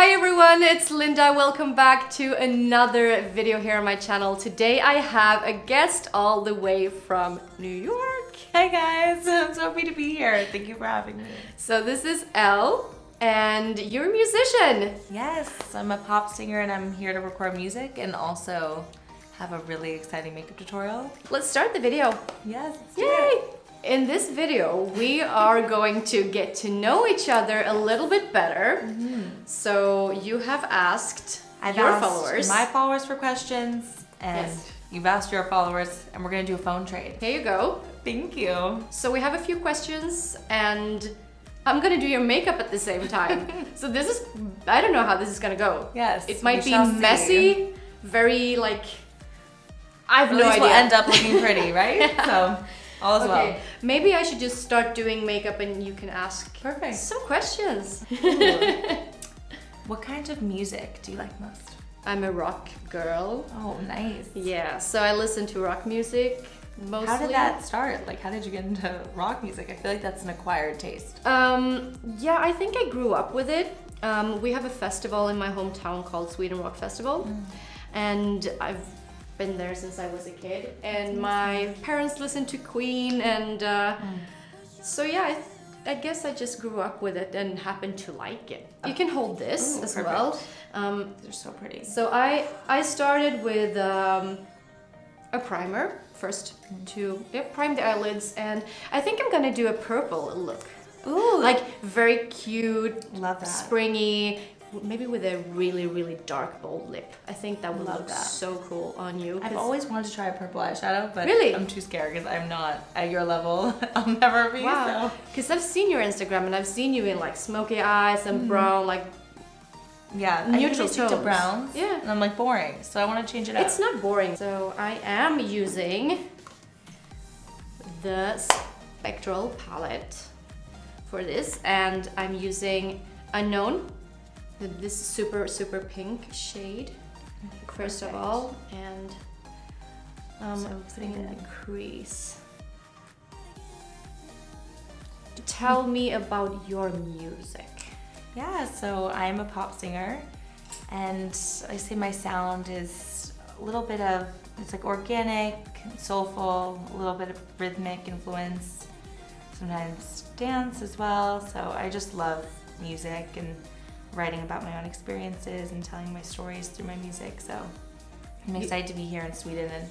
Hi everyone, it's Linda. Welcome back to another video here on my channel. Today I have a guest all the way from New York. Hey guys, I'm so happy to be here. Thank you for having me. So this is Elle, and you're a musician. Yes, I'm a pop singer and I'm here to record music and also have a really exciting makeup tutorial. Let's start the video. Yes, let's do Yay! it. In this video, we are going to get to know each other a little bit better. So you have asked your followers. My followers for questions, and Yes. you've asked your followers, and we're gonna do a phone trade. Here you go. Thank you. So we have a few questions, and I'm gonna do your makeup at the same time. So this is, I don't know how this is gonna go. Yes, It might we be shall see. messy, very like, I have At no least idea. we'll end up looking pretty, right? So, all is well. Maybe I should just start doing makeup and you can ask Perfect. some questions. What kind of music do you like most? I'm a rock girl. Oh, nice. Yeah, so I listen to rock music mostly. How did that start? Like, how did you get into rock music? I feel like that's an acquired taste. Yeah, I think I grew up with it. We have a festival in my hometown called Sweden Rock Festival. And I've been there since I was a kid. And my parents listened to Queen and so yeah, I guess I just grew up with it and happened to like it. You can hold this as perfect. well. They're so pretty. So I started with a primer first to prime the eyelids, and I think I'm gonna do a purple look. Ooh, Like very cute, love that. springy, maybe with a really dark bold lip. I think that would Love look that. so cool on you. I've 'cause- always wanted to try a purple eyeshadow, but Really? I'm too scared because I'm not at your level. I'll never be. Wow, because I've seen your Instagram and I've seen you in like smoky eyes and brown, like So yeah, I neutral usually stick to tones. browns. Yeah. And I'm like boring, so I want to change it up. It's not boring. So I am using the Spectral palette for this, and I'm using Unknown, this super pink shade, first of Perfect. all, and So putting in excited. the crease. Tell me about your music. Yeah, so I'm a pop singer, and I say my sound is a little bit of, it's like organic, soulful, a little bit of rhythmic influence, sometimes dance as well. So I just love music and writing about my own experiences and telling my stories through my music. So I'm excited to be here in Sweden and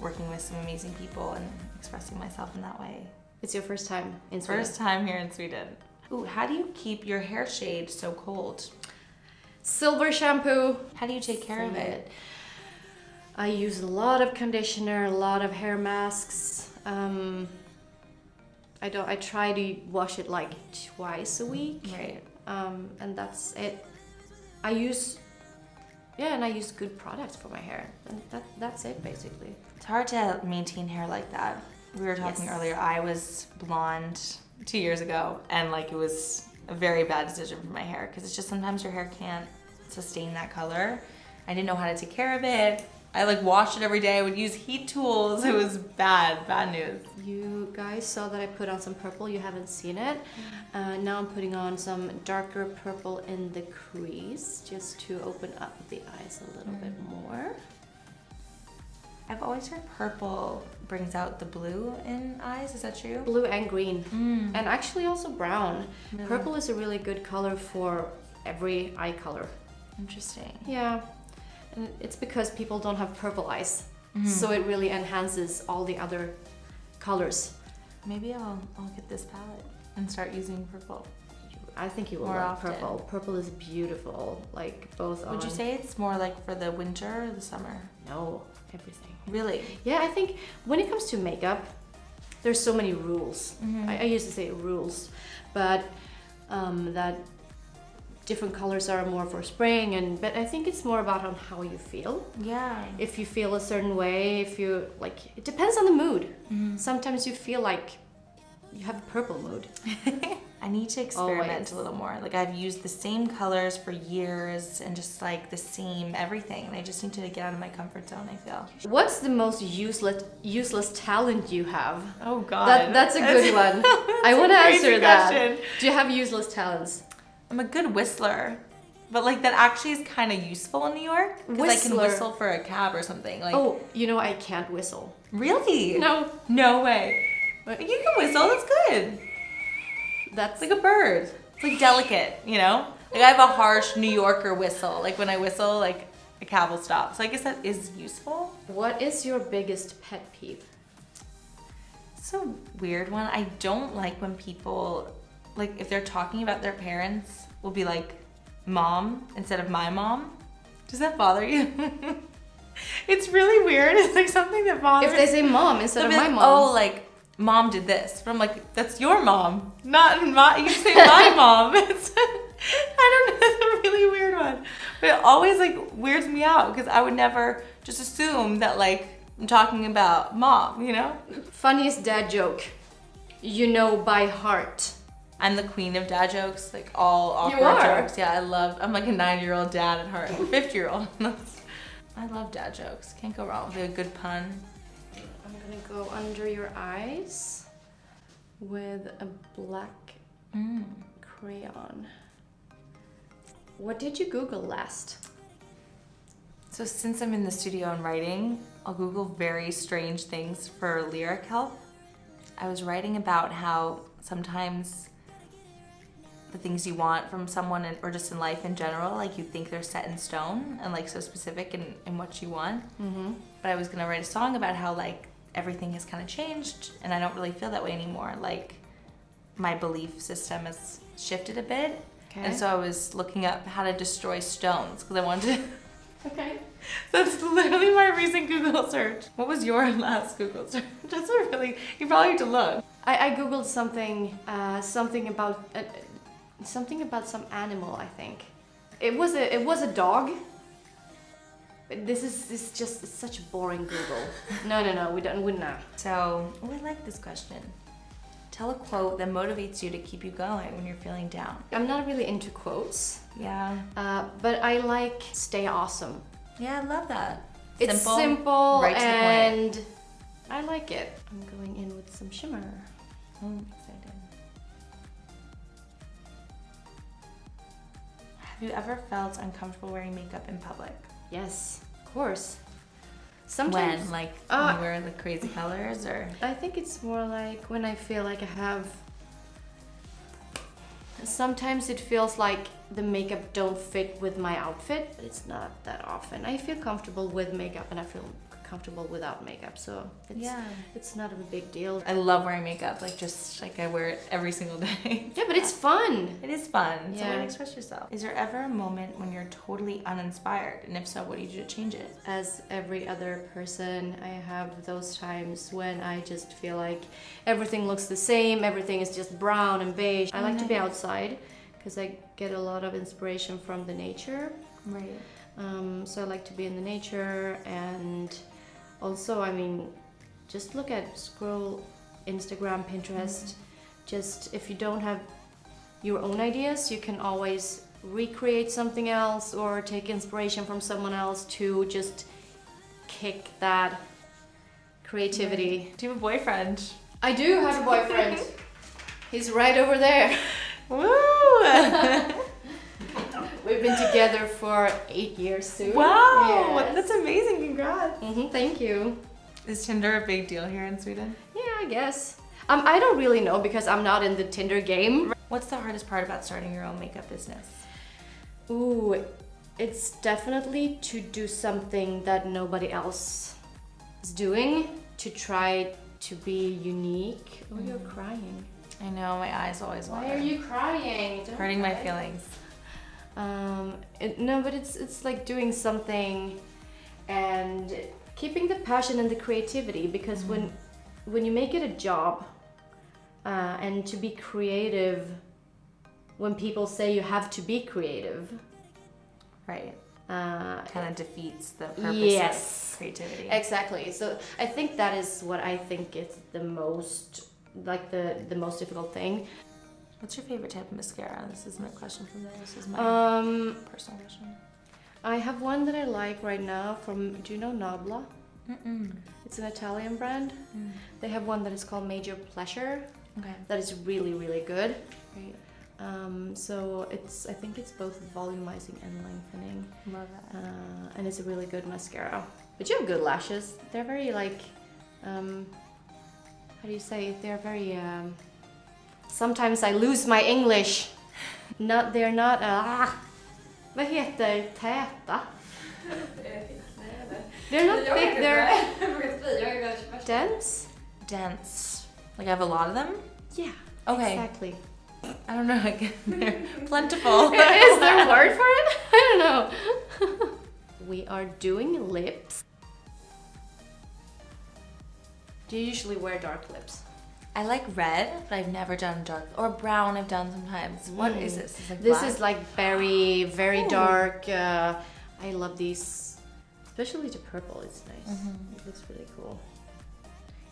working with some amazing people and expressing myself in that way. It's your first time in Sweden. First time here in Sweden. Ooh, how do you keep your hair shade so cold? Silver shampoo. How do you take care of it? I use a lot of conditioner, a lot of hair masks. I try to wash it like twice a week. Right. And that's it. I use good products for my hair. And that's it basically. It's hard to maintain hair like that. We were talking Yes. earlier, I was blonde 2 years ago, and like it was a very bad decision for my hair because it's just sometimes your hair can't sustain that color. I didn't know how to take care of it. I like washed it every day. I would use heat tools. It was bad news. You guys saw that I put on some purple. You haven't seen it. Now I'm putting on some darker purple in the crease just to open up the eyes a little bit more. I've always heard purple brings out the blue in eyes. Is that true? Blue and green. And actually also brown. Really? Purple is a really good color for every eye color. Interesting. Yeah, and it's because people don't have purple eyes. So it really enhances all the other colors. Maybe I'll get this palette and start using purple. I think you will More like often. purple. Purple is beautiful, like both on... Would you say it's more like for the winter or the summer? No, everything. Really? Yeah, I think when it comes to makeup, there's so many rules. I used to say rules, but that different colors are more for spring, but I think it's more about on how you feel. Yeah. If you feel a certain way, if you like, it depends on the mood. Sometimes you feel like you have a purple mood. I need to experiment Always. a little more. Like I've used the same colors for years and just like the same everything. And I just need to get out of my comfort zone, I feel. What's the most useless talent you have? Oh God. That's a good one. I want to crazy answer that. question. Do you have useless talents? I'm a good whistler. but like that actually is kind of useful in New York because I can whistle for a cab or something. Like, oh, you know I can't whistle. Really? No. No way. But you can whistle. That's good. That's like a bird. It's like delicate, you know? Like I have a harsh New Yorker whistle. Like when I whistle, like a cab will stop. So I guess that is useful. What is your biggest pet peeve? It's a weird one. I don't like when people, like if they're talking about their parents, will be like mom instead of my mom. Does that bother you? It's really weird. It's like something that bothers me. If they say mom instead of my mom. Oh, like mom did this. But I'm like, that's your mom, not my, you say my mom. It's, I don't know, it's a really weird one. But it always like weirds me out because I would never just assume that like I'm talking about mom, you know? Funniest dad joke you know by heart. I'm the queen of dad jokes, like all awkward jokes. Yeah, I'm like a 9-year-old dad at heart, 50-year-old. I love dad jokes. Can't go wrong with a good pun. I'm gonna go under your eyes with a black crayon. What did you Google last? So since I'm in the studio and writing, I'll Google very strange things for lyric help. I was writing about how sometimes the things you want from someone or just in life in general, like you think they're set in stone and like so specific in what you want. Mm-hmm. But I was gonna write a song about how like everything has kind of changed and I don't really feel that way anymore. Like my belief system has shifted a bit. Okay. And so I was looking up how to destroy stones because I wanted to. Okay. That's literally my recent Google search. What was your last Google search? That's a really, you probably need to look. I Googled something about some animal, I think. It was a dog. This is just it's such a boring Google. No, we're not. So, I like this question. Tell a quote that motivates you to keep you going when you're feeling down. I'm not really into quotes. Yeah. But I like stay awesome. Yeah, I love that. It's simple right to the and point. I like it. I'm going in with some shimmer. I'm excited. Have you ever felt uncomfortable wearing makeup in public? Yes, of course. Sometimes. When? Like when you wear like crazy colors or? I think it's more like when I feel like I have. Sometimes it feels like the makeup don't fit with my outfit, but it's not that often. I feel comfortable with makeup and I feel comfortable without makeup, so it's not a big deal. I love wearing makeup, like just like I wear it every single day. Yeah, but it's fun. It is fun. It's a way Yeah. to express yourself. Is there ever a moment when you're totally uninspired? And if so, what do you do to change it? As every other person, I have those times when I just feel like everything looks the same, everything is just brown and beige. I like to be outside because I get a lot of inspiration from the nature. Right. So I like to be in the nature, and also, I mean, just scroll Instagram, Pinterest. Just if you don't have your own ideas, you can always recreate something else or take inspiration from someone else to just kick that creativity. Right. Do you have a boyfriend? I do have a boyfriend. He's right over there. Woo! We've been together for 8 years soon. Wow, Yes. that's amazing. Congrats. Thank you. Is Tinder a big deal here in Sweden? Yeah, I guess. I don't really know because I'm not in the Tinder game. What's the hardest part about starting your own makeup business? Ooh, it's definitely to do something that nobody else is doing, to try to be unique. Oh, you're crying. I know, my eyes always water. Why are you crying? Don't Hurting my cry. feelings. No, but it's like doing something and keeping the passion and the creativity, because when you make it a job and to be creative, when people say you have to be creative, right, kind of defeats the purpose of creativity. Exactly. So I think that is what I think is the most the most difficult thing. What's your favorite type of mascara? This isn't a question from there. This is my personal question. I have one that I like right now from, do you know Nabla? It's an Italian brand. They have one that is called Major Pleasure. Okay. That is really, really good. Great. So I think it's both volumizing and lengthening. Love that. And it's a really good mascara. But you have good lashes. They're very like, how do you say? They're very, sometimes I lose my English. They're not, vad heter täta? They're not thick, they're dense. Dense. Like I have a lot of them? Yeah, okay. Exactly. I don't know, again, they're plentiful. Is there a word for it? I don't know. We are doing lips. Do you usually wear dark lips? I like red, but I've never done dark, or brown I've done sometimes. What is this? Is like this black? is like very, very dark. I love these, especially the purple, it's nice. It looks really cool.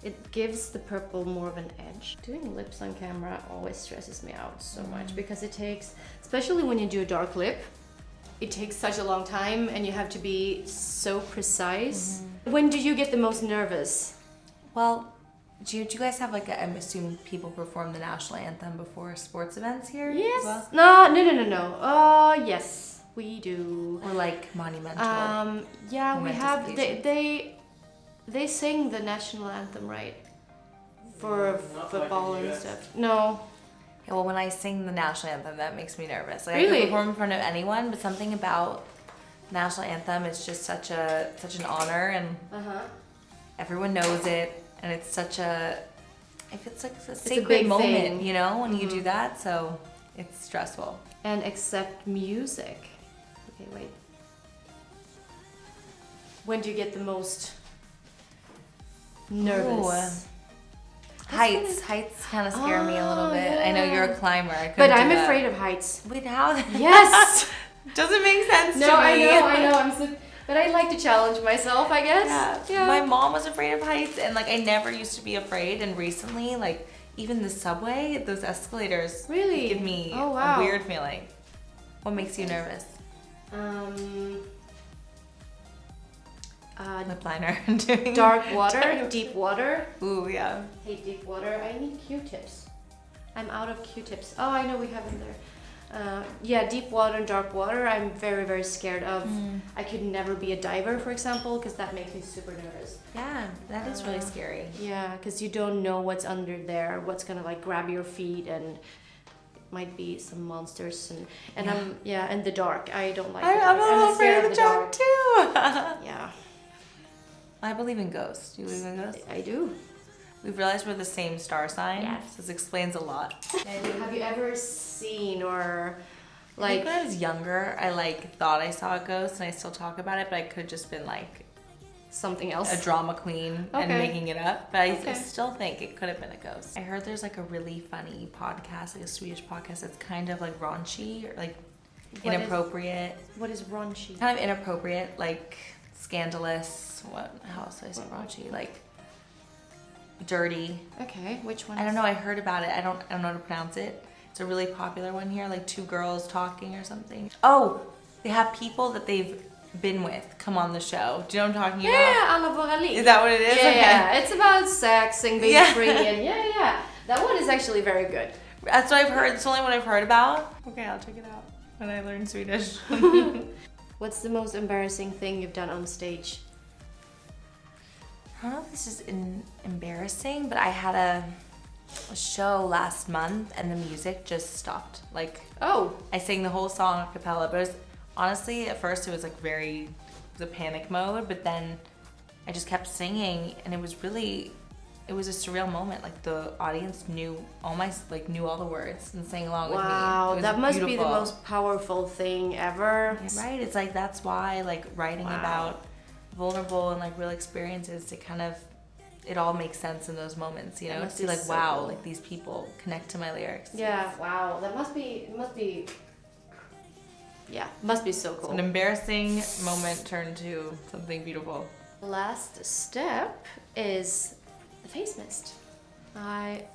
It gives the purple more of an edge. Doing lips on camera always stresses me out so much because it takes, especially when you do a dark lip, it takes such a long time and you have to be so precise. When do you get the most nervous? Well, do you guys have like I'm assuming people perform the national anthem before sports events here? Yes. As well? No. Yes, we do. Or like monumental. Yeah, we have. occasions? They sing the national anthem, right? For football and stuff. No. Yeah, well, when I sing the national anthem, that makes me nervous. Like Really? I can perform in front of anyone, but something about national anthem is just such an honor, and everyone knows it, and it's such a. It's like a sacred big moment, thing. you know, when you do that. So it's stressful. And accept music. Okay, wait. When do you get the most nervous? Heights kind of scare me a little bit. I know you're a climber. I couldn't But do I'm that. afraid of heights. Wait, how? Yes. Doesn't make sense to me. No, I know. But I like to challenge myself, I guess. Yeah. My mom was afraid of heights, and like I never used to be afraid. And recently, like even the subway, those escalators Really give me wow. a weird feeling. What makes you nervous? Lip liner. Dark water, deep water. Ooh, yeah. Hate deep water. I need Q-tips. I'm out of Q-tips. Oh, I know we have them there. Yeah, deep water and dark water, I'm very, very scared of. I could never be a diver, for example, because that makes me super nervous. Yeah, that is really scary. Yeah, because you don't know what's under there, what's gonna like grab your feet, and it might be some monsters. And and the dark. I don't like. I'm a little afraid of the dark too. Yeah. I believe in ghosts. Do you believe in ghosts? I do. We've realized we're the same star sign. Yes. This explains a lot. Have you ever seen or I think when I was younger, I like thought I saw a ghost, and I still talk about it, but I could just been like something else? a drama queen and making it up. But I still think it could have been a ghost. I heard there's like a really funny podcast, like a Swedish podcast that's kind of like raunchy or like inappropriate. What is raunchy? Kind of inappropriate, like scandalous. How else do I say raunchy? Like dirty. Okay, which one? I don't know. I heard about it. I don't know how to pronounce it. It's a really popular one here, like two girls talking or something. Oh, they have people that they've been with come on the show. Do you know what I'm talking about? Yeah, Alla våra liv. Is that what it is? Yeah, okay. yeah. It's about sex and being free and yeah. That one is actually very good. That's what I've heard. It's the only one I've heard about. Okay, I'll check it out when I learn Swedish. What's the most embarrassing thing you've done on stage? I don't know if this is embarrassing, but I had a show last month and the music just stopped. Like, I sang the whole song a cappella, but it was, honestly, at first it was like it was a panic mode, but then I just kept singing, and it was a surreal moment. Like the audience knew all the words and sang along with me. Wow, that must be the beautiful. most powerful thing ever. Right, it's like that's why like writing about vulnerable and like real experiences, it all makes sense in those moments, you know? To see like, so wow, cool. Like these people connect to my lyrics. Yeah, wow, that must be so cool. An embarrassing moment turned to something beautiful. The last step is the face mist. I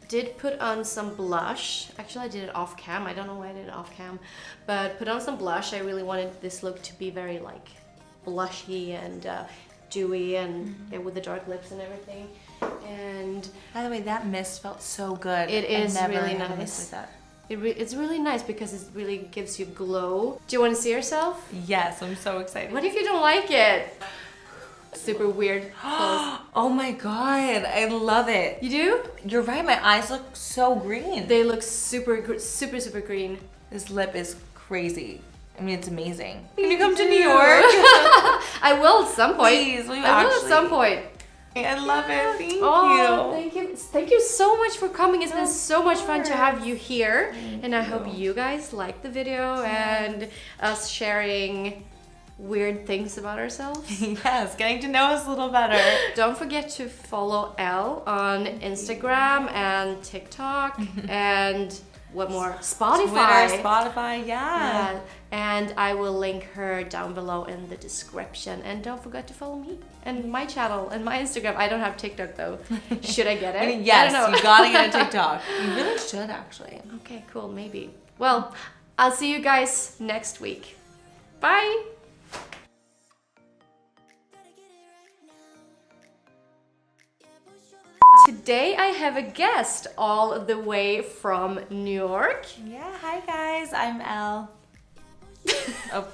did put on some blush. Actually, I did it off cam. I don't know why I did it off cam, but put on some blush. I really wanted this look to be very like blushy and dewy and with the dark lips and everything. And by the way, that mist felt so good. It is never really had a nice. mist like that. It's really nice because it really gives you glow. Do you want to see yourself? Yes, I'm so excited. What if you don't like it? Super weird clothes. Oh my god, I love it. You do? You're right, my eyes look so green. They look super green. This lip is crazy. I mean, it's amazing. Can you come to New York? I will at some point. Please, will you I will actually? at some point. I love it. Thank Oh, you. thank you. Thank you so much for coming. It's been so much fun to have you here. And I hope you guys liked the video and us sharing weird things about ourselves. Yes, getting to know us a little better. Don't forget to follow Elle on Instagram and TikTok and what more? Spotify. Twitter, Spotify, yeah. And I will link her down below in the description. And don't forget to follow me and my channel and my Instagram. I don't have TikTok though. Should I get it? I mean, yes, I don't know. you gotta get a TikTok. You really should actually. Okay, cool, maybe. Well, I'll see you guys next week. Bye! Today I have a guest all the way from New York. Yeah, hi guys, I'm Elle. Oh,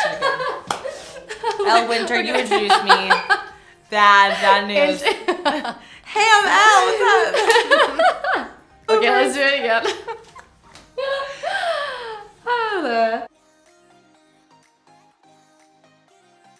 shit again. Elle Winter, you introduced me. Bad news. Hey, I'm Elle, what's up? Okay, let's do it again.